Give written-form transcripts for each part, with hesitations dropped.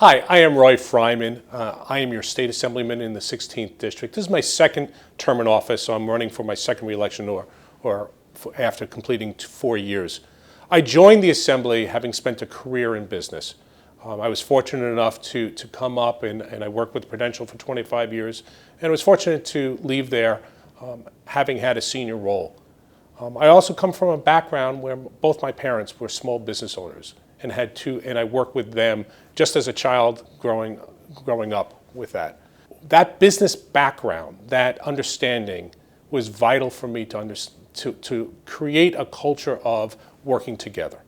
Hi, I am Roy Freiman. I am your state assemblyman in the 16th district. This is my second term in office, so I'm running for my second reelection after completing 4 years. I joined the assembly having spent a career in business. I was fortunate enough to come up and I worked with Prudential for 25 years, and I was fortunate to leave there having had a senior role. I also come from a background where both my parents were small business owners and I worked with them just as a child growing up with that. That business background, that understanding was vital for me to create a culture of working together,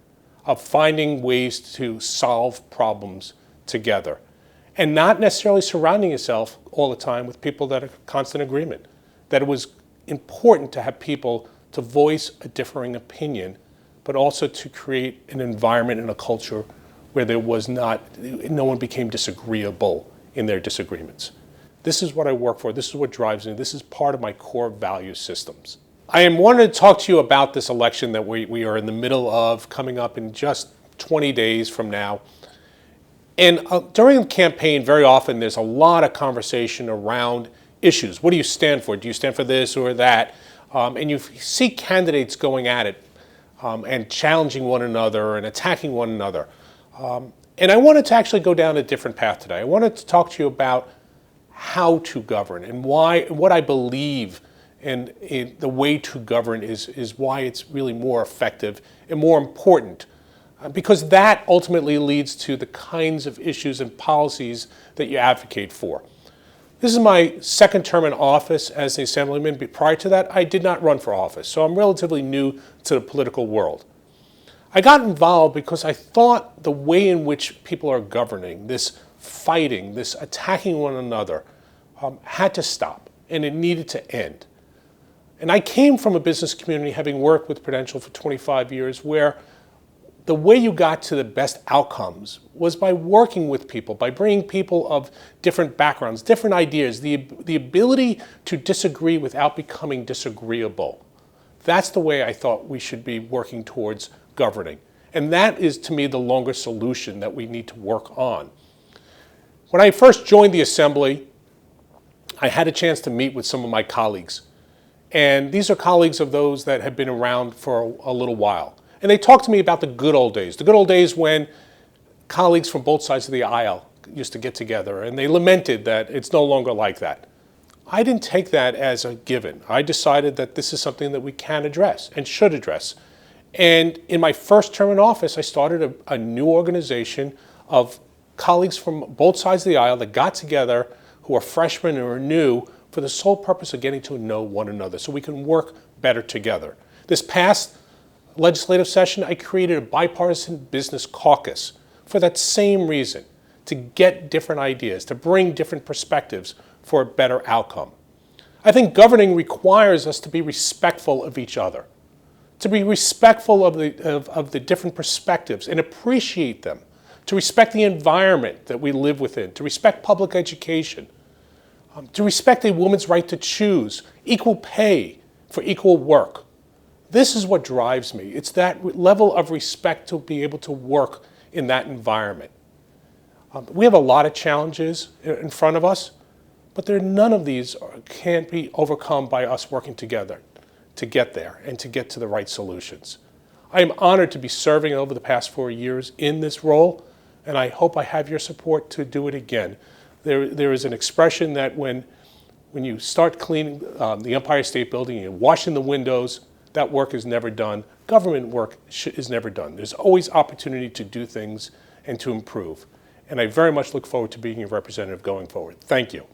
of finding ways to solve problems together, and not necessarily surrounding yourself all the time with people that are constant agreement. That it was important to have people to voice a differing opinion, but also to create an environment and a culture where no one became disagreeable in their disagreements. This is what I work for. This is what drives me. This is part of my core value systems. I am wanting to talk to you about this election that we are in the middle of, coming up in just 20 days from now. And during the campaign, very often there's a lot of conversation around issues. What do you stand for? Do you stand for this or that? And you see candidates going at it and challenging one another and attacking one another. And I wanted to actually go down a different path today. I wanted to talk to you about how to govern and what I believe in the way to govern is why it's really more effective and more important. Because that ultimately leads to the kinds of issues and policies that you advocate for. This is my second term in office as an assemblyman. Prior to that, I did not run for office, so I'm relatively new to the political world. I got involved because I thought the way in which people are governing, this fighting, this attacking one another, had to stop, and it needed to end. And I came from a business community, having worked with Prudential for 25 years, where the way you got to the best outcomes was by working with people, by bringing people of different backgrounds, different ideas, the ability to disagree without becoming disagreeable. That's the way I thought we should be working towards governing. And that is, to me, the longer solution that we need to work on. When I first joined the assembly, I had a chance to meet with some of my colleagues. And these are colleagues of those that have been around for a little while. And they talked to me about the good old days when colleagues from both sides of the aisle used to get together, and they lamented that it's no longer like that. I didn't take that as a given. I decided that this is something that we can address and should address. And in my first term in office, I started a new organization of colleagues from both sides of the aisle that got together, who are freshmen or new, for the sole purpose of getting to know one another so we can work better together. This past legislative session, I created a bipartisan business caucus for that same reason, to get different ideas, to bring different perspectives for a better outcome. I think governing requires us to be respectful of each other, to be respectful of the different perspectives and appreciate them, to respect the environment that we live within, to respect public education, to respect a woman's right to choose, equal pay for equal work. This is what drives me. It's that level of respect to be able to work in that environment. We have a lot of challenges in front of us, but none of these can't be overcome by us working together to get there and to get to the right solutions. I am honored to be serving over the past 4 years in this role, and I hope I have your support to do it again. There is an expression that when you start cleaning the Empire State Building and washing the windows, that work is never done. Government work is never done. There's always opportunity to do things and to improve. And I very much look forward to being your representative going forward. Thank you.